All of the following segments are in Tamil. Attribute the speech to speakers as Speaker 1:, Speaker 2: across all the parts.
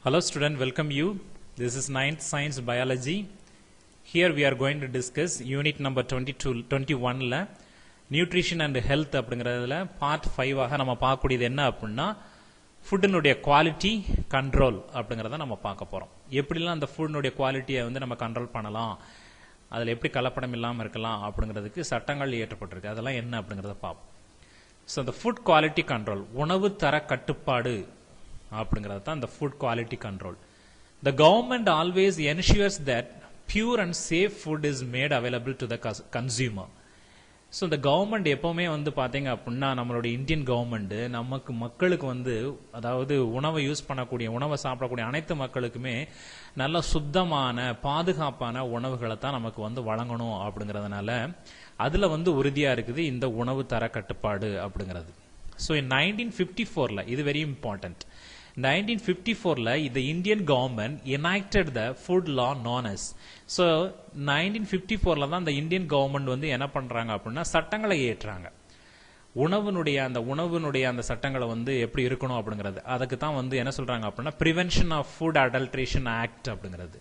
Speaker 1: Hello student, welcome you. This is 9th Science Biology. Here we are going to discuss unit number 21 ல Nutrition and Health அப்படிங்கறதுல part 5 ஆக நம்ம பார்க்கக்கூடியது என்ன அப்படின்னா ஃபுட்னுடைய குவாலிட்டி கண்ட்ரோல் அப்படிங்கறத நம்ம பார்க்க போறோம். எப்படிலாம் அந்த ஃபுட்னுடைய குவாலிட்டியை வந்து நம்ம கண்ட்ரோல் பண்ணலாம், அதில் எப்படி கலப்படம் இல்லாமல் இருக்கலாம் அப்படிங்கிறதுக்கு சட்டங்கள் இயற்றப்பட்டிருக்கு. அதெல்லாம் என்ன அப்படிங்கறத பார்ப்போம். ஸோ அந்த ஃபுட் குவாலிட்டி கண்ட்ரோல், உணவு தர கட்டுப்பாடு அப்படிங்கிறது தான் இந்த food quality control. The government always ensures that pure and safe food is made available to the consumer. So இந்த கவர்மெண்ட் எப்பவுமே வந்து பார்த்தீங்க அப்படின்னா நம்மளுடைய இந்தியன் கவர்மெண்ட் நமக்கு மக்களுக்கு வந்து அதாவது உணவை யூஸ் பண்ணக்கூடிய உணவை சாப்பிடக்கூடிய அனைத்து மக்களுக்குமே நல்ல சுத்தமான பாதுகாப்பான உணவுகளை தான் நமக்கு வந்து வழங்கணும் அப்படிங்கிறதுனால அதில் வந்து உறுதியாக இருக்குது இந்த உணவு தர கட்டுப்பாடு அப்படிங்கிறது. ஸோ in 1954 இது very important. 1954 the Indian government enacted the food law known as. So 1954 தான் the Indian government வந்து என்ன பண்றாங்க அப்படின்னா சட்டங்களை ஏற்றாங்க. உணவுனுடைய அந்த சட்டங்களை வந்து எப்படி இருக்கணும் அப்படிங்கிறது. அதுக்கு தான் வந்து என்ன சொல்றாங்க அப்படின்னா Prevention of Food Adulteration Act அப்படிங்கிறது.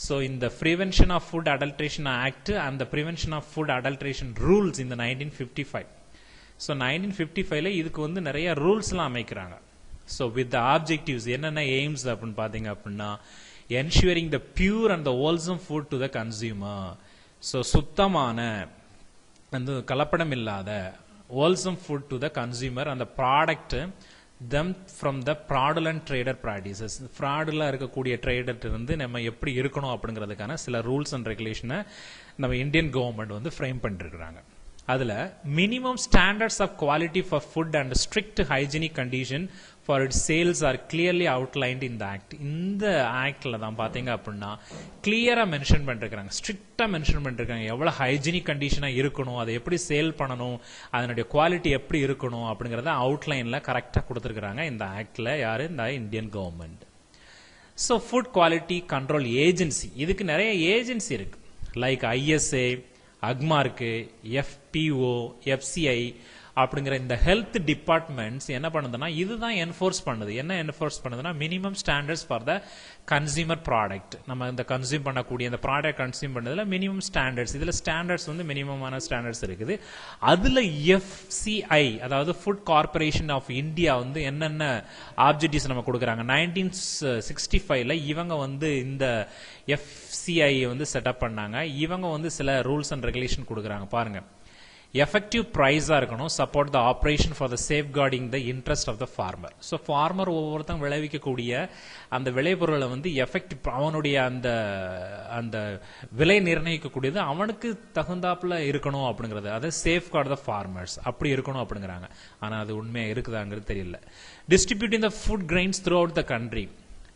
Speaker 1: So in the Prevention of Food Adulteration Act and the Prevention of Food Adulteration Rules in the 1955. So 1955 இதுக்கு வந்து நிறைய ரூல்ஸ்லாம் அமைக்கிறாங்க. So with the objectives என்னென்ன எய்ம்ஸ் அப்படின்னு பார்த்தீங்க அப்படின்னா ensuring the pure and the wholesome food to the consumer. So சுத்தமான அந்த கலப்படம் இல்லாத wholesome food to the consumer and the product them from the fraudulent trader practices. ஃப்ராடுல இருக்கக்கூடிய ட்ரேடர் இருந்து நம்ம எப்படி இருக்கணும் அப்படிங்கிறதுக்கான சில ரூல்ஸ் அண்ட் ரெகுலேஷனை நம்ம இந்தியன் கவர்மெண்ட் வந்து ஃப்ரேம் பண்ணிருக்கிறாங்க. அதுல minimum standards of quality for food and strict hygienic condition for its sales are clearly outlined in the act. இந்த ஆக்ட்ல தான் பாத்தீங்க அப்படின்னா கிளியரா மென்ஷன் பண்ணிருக்காங்க, ஸ்ட்ரிக்டா மென்ஷன் பண்ணிருக்காங்க எவ்வளவு ஹைஜீனிக் கண்டிஷனா இருக்கணும், அதை எப்படி சேல் பண்ணணும், அதனுடைய குவாலிட்டி எப்படி இருக்கணும் அப்படிங்கறத அவுட்லைன்ல கரெக்டா கொடுத்திருக்காங்க இந்த ஆக்ட்ல. யாரு? இந்த Indian government. So food quality control agency, இதுக்கு நிறைய ஏஜென்சி இருக்கு. லைக் ISA, அக்மார்க்கு, FPO, FCI அப்படிங்கிற இந்த ஹெல்த் டிபார்ட்மெண்ட்ஸ் என்ன பண்ணுதுன்னா இதுதான் என்ஃபோர்ஸ் பண்ணுது. என்ன என்ஃபோர்ஸ் பண்ணுதுன்னா minimum standards for the consumer product. நம்ம இந்த கன்சியூம் பண்ணக்கூடிய இந்த ப்ராடக்ட் கன்சியூம் பண்ணதுல மினிமம் ஸ்டாண்டர்ட்ஸ், இதுல ஸ்டாண்டர்ட்ஸ் வந்து மினிமமான ஸ்டாண்டர்ட்ஸ் இருக்குது. அதுல FCI அதாவது ஃபுட் கார்பரேஷன் ஆஃப் இந்தியா வந்து என்னென்ன ஆப்ஜெக்டிவ்ஸ் நம்ம கொடுக்குறாங்க. 1965 இவங்க வந்து இந்த FCI வந்து செட்டப் பண்ணாங்க. இவங்க வந்து சில ரூல்ஸ் அண்ட் ரெகுலேஷன் கொடுக்குறாங்க. பாருங்க, எஃபெக்டிவ் பிரைஸா இருக்கணும், support the operation for the safeguarding the interest of the farmer. So farmer ஒவ்வொருத்தங்க விளைவிக்கக்கூடிய அந்த விளைபொருளை வந்து எஃபெக்டிவ் அவனுடைய அந்த விலை நிர்ணயிக்கக்கூடியது அவனுக்கு தகுந்தாப்புல இருக்கணும் அப்படிங்கிறது. அதை சேஃப்கார்ட் த ஃபார்மர்ஸ் அப்படி இருக்கணும் அப்படிங்கிறாங்க. ஆனா அது உண்மையா இருக்குதாங்கிறது தெரியல. Distributing the food grains through out the country.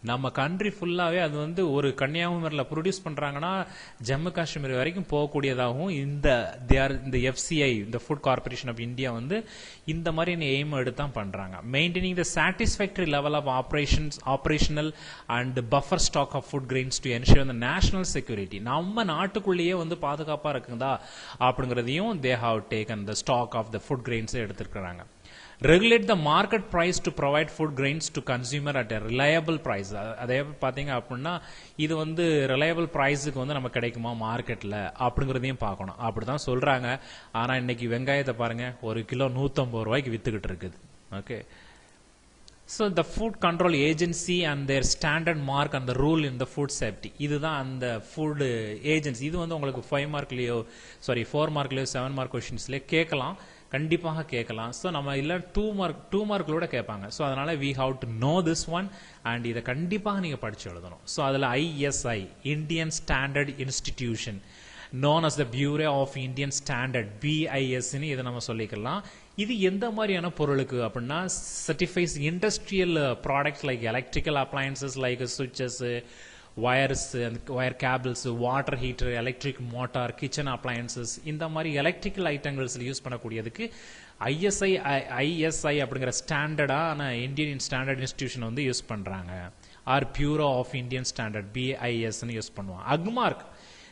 Speaker 1: நம்ம கண்ட்ரி ஃபுல்லாவே அது வந்து ஒரு கன்னியாகுமரியில ப்ரொடியூஸ் பண்றாங்கன்னா ஜம்மு காஷ்மீர் வரைக்கும் போகக்கூடியதாகவும் இந்த FCI இந்த ஃபுட் கார்பரேஷன் ஆஃப் இந்தியா வந்து இந்த மாதிரி எய்ம் எடுத்தான் பண்றாங்க. Maintaining the satisfactory level of operational and buffer stock of food grains to ensure the national security. நம்ம நாட்டுக்குள்ளேயே வந்து பாதுகாப்பா இருக்குதா அப்படிங்கறதையும் they have taken the stock of the food grains எடுத்திருக்கிறாங்க. Regulate the market price to provide food grains to consumer at a reliable price. அதே பாத்தீங்க அப்படின்னா இது வந்து ரிலையபிள் பிரைஸுக்கு வந்து நம்ம கிடைக்குமா மார்க்கெட்ல அப்படிங்கறதையும் பார்க்கணும். அப்படிதான் சொல்றாங்க. ஆனா இன்னைக்கு வெங்காயத்தை பாருங்க, ஒரு கிலோ 150 ரூபாய்க்கு வித்துக்கிட்டு இருக்குது. Okay. So the food control agency and their standard mark and the rule in the food safety. இதுதான் அந்த food agency. இது வந்து உங்களுக்கு 4 மார்க்லயோ 7 மார்க் क्वेश्चंसல கேட்கலாம், கண்டிப்பாக கேட்கலாம். ஸோ நம்ம இல்ல 2 மார்க்களோட கேட்பாங்க. ஸோ அதனால we have to know this one and இதை கண்டிப்பாக நீங்க படிச்சு எழுதணும். ஸோ அதுல ISI Indian Standard Institution known as the Bureau of Indian Standard BIS ன்னு இதை நம்ம சொல்லிக்கலாம். இது எந்த மாதிரியான பொருளுக்கு அப்படின்னா certifies industrial products like electrical appliances like switches, wires, wire cables, water heater, electric motor, kitchen appliances, இந்த மாதிரி எலக்ட்ரிக்கல் ஐட்டங்கள்ஸ்ல யூஸ் பண்ணக்கூடியதுக்கு ISI அப்படிங்கிற ஸ்டாண்டர்டான இந்தியன் ஸ்டாண்டர்ட் இன்ஸ்டிடியூஷன் வந்து யூஸ் பண்றாங்க. Or bureau of Indian standard BIS ன்னு யூஸ் பண்ணுவாங்க. அக்மார்க்,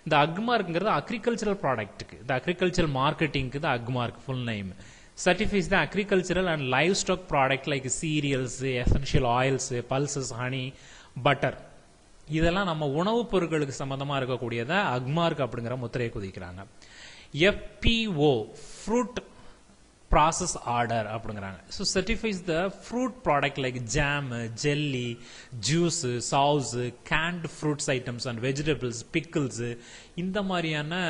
Speaker 1: இந்த அக்மார்க்ங்கிறது அக்ரிகல்ச்சரல் ப்ராடக்ட்டுக்கு, இந்த அக்ரிகல்ச்சரல் மார்க்கெட்டிங்க்கு தான் Agmark full name. certifies the agricultural and livestock product like cereals, essential oils, pulses, honey, butter, இதெல்லாம் நம்ம உணவுப் பொருட்களுக்கு சம்பந்தமா இருக்கக்கூடியத அக்மார்க் அப்படிங்கிற முத்திரையை குதிக்கிறாங்க. FPO ஃப்ரூட் ப்ராசஸ் ஆர்டர் அப்படிங்கிறாங்க. So certifies the fruit product like jam, jelly, juice, sauce, canned fruits items and vegetables, pickles, இந்த மாதிரியான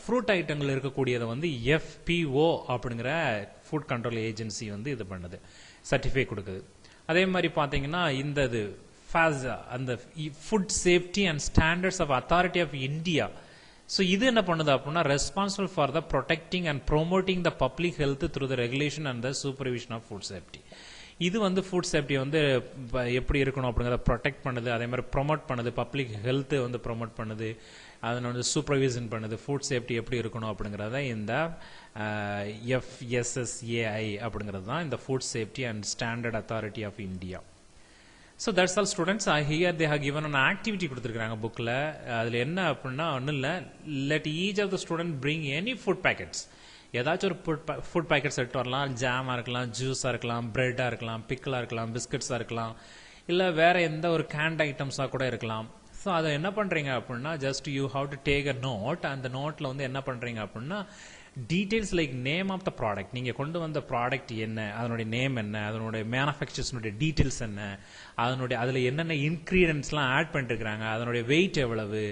Speaker 1: ஃப்ரூட் ஐட்டங்கள் இருக்கக்கூடியதை வந்து FPO அப்படிங்கிற ஃபுட் கண்ட்ரோல் ஏஜென்சி வந்து இது பண்ணுது, சர்டிஃபை கொடுக்குது. அதே மாதிரி பார்த்தீங்கன்னா இந்த இது FASA, அந்த food safety and standards of authority of India. So இது என்ன பண்ணுது அப்படின்னா responsible for the protecting and promoting the public health through the regulation and the supervision of food safety. இது வந்து ஃபுட் சேஃப்டி வந்து எப்படி இருக்கணும் அப்படிங்கிறத ப்ரொடெக்ட் பண்ணுது, அதே மாதிரி ப்ரொமோட் பண்ணுது, பப்ளிக் ஹெல்த் வந்து ப்ரொமோட் பண்ணுது, அதனை வந்து சூப்பர்விஷன் பண்ணுது, ஃபுட் சேஃப்டி எப்படி இருக்கணும் அப்படிங்கிறத இந்த FSSAI அப்படிங்கிறது தான் இந்த food safety and standard authority of India. So that's all students. Here they have given an activity கொடுத்துருக்காங்க புக்கில். அதில் என்ன அப்படின்னா ஒன்றும் இல்லை, let each of the student bring any food packets. ஏதாச்சும் ஒரு ஃபுட் பேக்கெட்ஸ் எடுத்து வரலாம். ஜாமாக இருக்கலாம், ஜூஸாக இருக்கலாம், பிரெட்டாக இருக்கலாம், பிக்கிளாக இருக்கலாம், பிஸ்கட்ஸாக இருக்கலாம், இல்லை வேற எந்த ஒரு கேண்ட் ஐட்டம்ஸாக கூட இருக்கலாம். ஸோ அதை என்ன பண்ணுறீங்க அப்படின்னா just you have to take a note. அந்த நோட்டில் வந்து என்ன பண்ணுறீங்க அப்படின்னா details like name of the product, நீங்கள் கொண்டு வந்த ப்ராடக்ட் என்ன, அதனுடைய நேம் என்ன, அதனுடைய மேனுஃபேக்சர்ஸ்னுடைய டீட்டெயில்ஸ் என்ன, அதில் என்னென்ன இன்க்ரீடியன்ட்ஸ்லாம் ஆட் பண்ணிருக்கிறாங்க, அதனுடைய வெயிட் எவ்வளவு,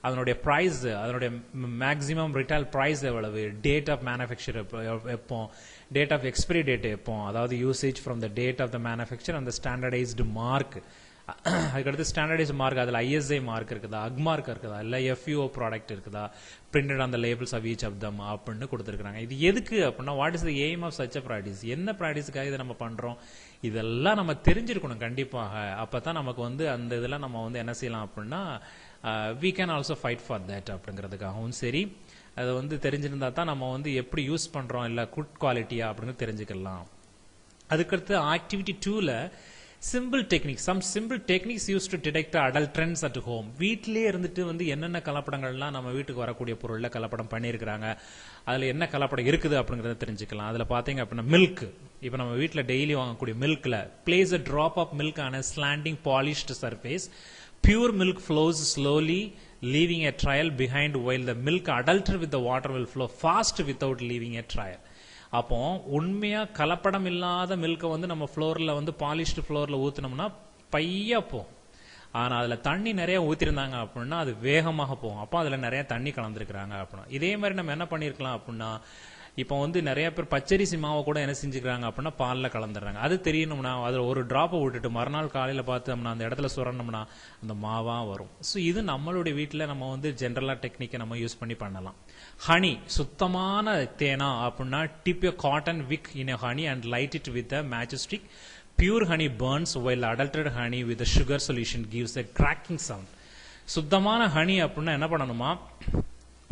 Speaker 1: அதனுடைய ப்ரைஸ், அதனுடைய மேக்ஸிமம் ரிட்டைல் ப்ரைஸ் எவ்வளவு, டேட் ஆஃப் மேனுஃபேக்சர் எப்போ, டேட் ஆஃப் எக்ஸ்பைரி டேட் எப்போ, அதாவது usage from the date of the manufacture, அந்த ஸ்டாண்டர்டைஸ்டு மார்க், அதுக்கடுத்து ஸ்டாண்டர்டைஸ் மார்க், அதில் ISI மார்க் இருக்குதா, அக்மார்க் இருக்குதா, இல்லை FUO ப்ராடக்ட் இருக்குதா, printed on the labels of each of them அப்படின்னு கொடுத்துருக்காங்க. இது எதுக்கு அப்படின்னா what is the aim of such a practice, என்ன ப்ராக்டிஸுக்காக இதை நம்ம பண்ணுறோம், இதெல்லாம் நம்ம தெரிஞ்சிருக்கணும் கண்டிப்பாக. அப்போ தான் நமக்கு வந்து அந்த இதெல்லாம் நம்ம வந்து என்ன செய்யலாம் அப்படின்னா we can also fight for that அப்படிங்கிறதுக்காகவும் சரி, அதை வந்து தெரிஞ்சிருந்தா தான் நம்ம வந்து எப்படி யூஸ் பண்ணுறோம், இல்லை குட் குவாலிட்டியா அப்படின்னு தெரிஞ்சுக்கலாம். அதுக்கடுத்து ஆக்டிவிட்டி 2ல simple techniques, some simple techniques use to detect adulterants at home. வீட்டிலே இருந்துட்டு வந்து என்னென்ன கலப்படங்கள்லாம் நம்ம வீட்டுக்கு வரக்கூடிய பொருளில் கலப்படம் பண்ணியிருக்கிறாங்க, அதில் என்ன கலப்படம் இருக்குது அப்படிங்கிறத தெரிஞ்சுக்கலாம். அதில் பார்த்தீங்க அப்படின்னா மில்க், இப்போ நம்ம வீட்டில் டெய்லி வாங்கக்கூடிய மில்கில் place a drop of milk on a slanting polished surface, pure milk flows slowly leaving a trail behind while the milk adulterated with the water will flow fast without leaving a trail. அப்போ உண்மையா கலப்படம் இல்லாத மில்கை வந்து நம்ம ஃப்ளோரில் வந்து பாலிஷ்டு ஃப்ளோரில் ஊற்றினோம்னா பையா போகும். ஆனால் அதில் தண்ணி நிறைய ஊற்றிருந்தாங்க அப்படின்னா அது வேகமாக போகும். அப்போ அதில் நிறைய தண்ணி கலந்துருக்கிறாங்க அப்படின்னா. இதே மாதிரி நம்ம என்ன பண்ணியிருக்கலாம் அப்படின்னா இப்போ வந்து நிறைய பேர் பச்சரிசி மாவை கூட என்ன செஞ்சுக்கிறாங்க அப்படின்னா பாலில் கலந்துடுறாங்க. அது தெரியணும்னா அதில் ஒரு ட்ராப்பை விட்டுட்டு மறுநாள் காலையில் பார்த்தோம்னா அந்த இடத்துல சுரண்டோம்னா அந்த மாவாக வரும். ஸோ இது நம்மளுடைய வீட்டில் நம்ம வந்து ஜென்ரலாக டெக்னிக்கை நம்ம யூஸ் பண்ணி பண்ணலாம். ஹனி, சுத்தமான தேனா அப்படின்னா dip a cotton wick in a honey and light it with a matchstick. Pure honey burns while adulterated honey with a sugar solution gives a cracking sound. சுத்தமான ஹனி அப்படின்னா என்ன பண்ணணுமா,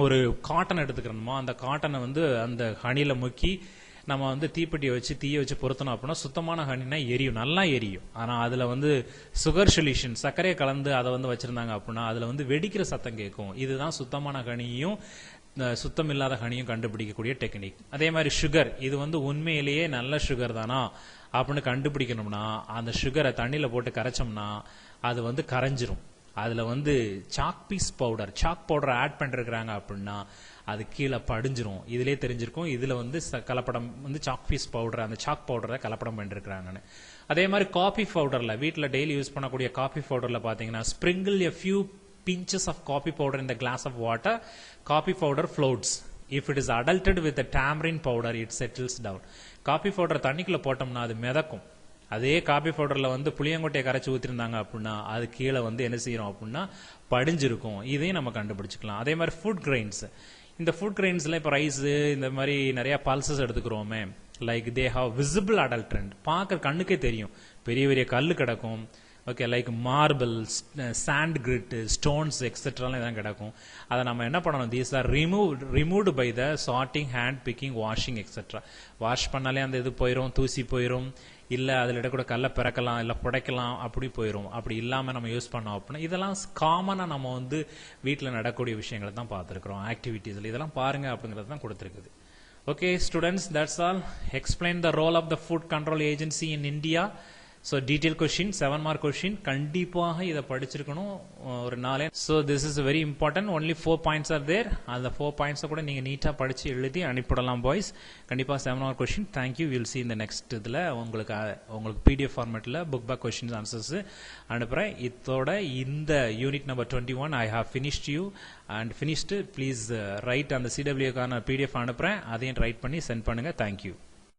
Speaker 1: ஒரு காட்டன் எடுத்துக்கணுமா, அந்த காட்டனை வந்து அந்த ஹனியில் முக்கி நம்ம வந்து தீப்பெட்டியை வச்சு தீயை வச்சு பொருத்தணும் அப்படின்னா சுத்தமான ஹனினா எரியும், நல்லா எரியும். ஆனால் அதில் வந்து சுகர் சொல்யூஷன் சர்க்கரையை கலந்து அதை வந்து வச்சுருந்தாங்க அப்படின்னா அதில் வந்து வெடிக்கிற சத்தம் கேட்கும். இதுதான் சுத்தமான ஹனியும் சுத்தம் இல்லாத ஹனியும் கண்டுபிடிக்கக்கூடிய டெக்னிக். அதே மாதிரி சுகர், இது வந்து உண்மையிலேயே நல்ல சுகர் தானா அப்படின்னு கண்டுபிடிக்கணும்னா அந்த சுகரை தண்ணியில் போட்டு கரைச்சோம்னா அது வந்து கரைஞ்சிரும். அதில் வந்து சாக் பவுடர் ஆட் பண்ணிருக்கிறாங்க அப்படின்னா அது கீழே படிஞ்சிரும். இதிலே தெரிஞ்சிருக்கும் இதில் வந்து கலப்படம் வந்து சாக் பவுடர், அந்த சாக் பவுடரை கலப்படம் பண்ணிருக்கிறாங்கன்னு. அதே மாதிரி காஃபி பவுடரில் வீட்டில் டெய்லி யூஸ் பண்ணக்கூடிய காஃபி பவுடரில் பார்த்தீங்கன்னா sprinkle a few pinches of coffee powder in the glass of water, coffee powder floats. If it is adulterated with the tamarind powder, it settles down. Coffee powder தண்ணிக்குள்ள போட்டோம்னா அது மிதக்கும். அதே காஃபி பவுடர்ல வந்து புளியங்கொட்டையை கரைச்சி ஊற்றிருந்தாங்க அப்படின்னா அது கீழே வந்து என்ன செய்யறோம் அப்படின்னா படிஞ்சிருக்கும். இதையும் நம்ம கண்டுபிடிச்சிக்கலாம். அதே மாதிரி ஃபுட் கிரெயின்ஸ், இந்த ஃபுட் கிரெயின்ஸ்ல இப்போ ரைஸ் இந்த மாதிரி நிறைய பல்சஸ் எடுத்துக்கிறோமே, like they have visible adulterant, பார்க்க கண்ணுக்கே தெரியும். பெரிய பெரிய கல் கிடக்கும், okay, like marble, sand grit, stones எக்ஸெட்ராலாம் இதான் கிடக்கும். அதை நம்ம என்ன பண்ணணும், these are removed by the sorting, hand picking, washing etcetera. Wash பண்ணாலே அந்த இது போயிடும், தூசி போயிடும், இல்லை அதில் கூட கல்லை பிறக்கலாம், இல்லை புடைக்கலாம், அப்படி போயிடும். அப்படி இல்லாமல் நம்ம யூஸ் பண்ணோம் அப்படின்னா இதெல்லாம் காமனாக நம்ம வந்து வீட்டில் நடக்கக்கூடிய விஷயங்களை தான் பார்த்துருக்குறோம் ஆக்டிவிட்டீஸில். இதெல்லாம் பாருங்க அப்படிங்கிறது தான் கொடுத்துருக்குது. Okay students, that's all. Explain the role of the food control agency in India. So detail question 7 mark question கண்டிப்பாக இதை படிச்சிருக்கணும் ஒரு 4. So this is very important. Only 4 points are there. அந்த 4 பாயிண்ட்ஸை கூட நீங்கள் நீட்டாக படித்து எழுதி அனுப்பிடலாம் பாய்ஸ். கண்டிப்பாக 7 mark question. Thank you. Will see இந்த நெக்ஸ்ட் இதில் உங்களுக்கு PDF ஃபார்மேட்டில் புக் பேக் கொஸ்டின்ஸ் ஆன்சர்ஸ் அனுப்புகிறேன். இதோட இந்த unit number 21 I have finished you and finished. Please write அந்த CWக்கான PDF அனுப்புகிறேன். அதையும் ரைட் பண்ணி சென்ட் பண்ணுங்கள். தேங்க்யூ.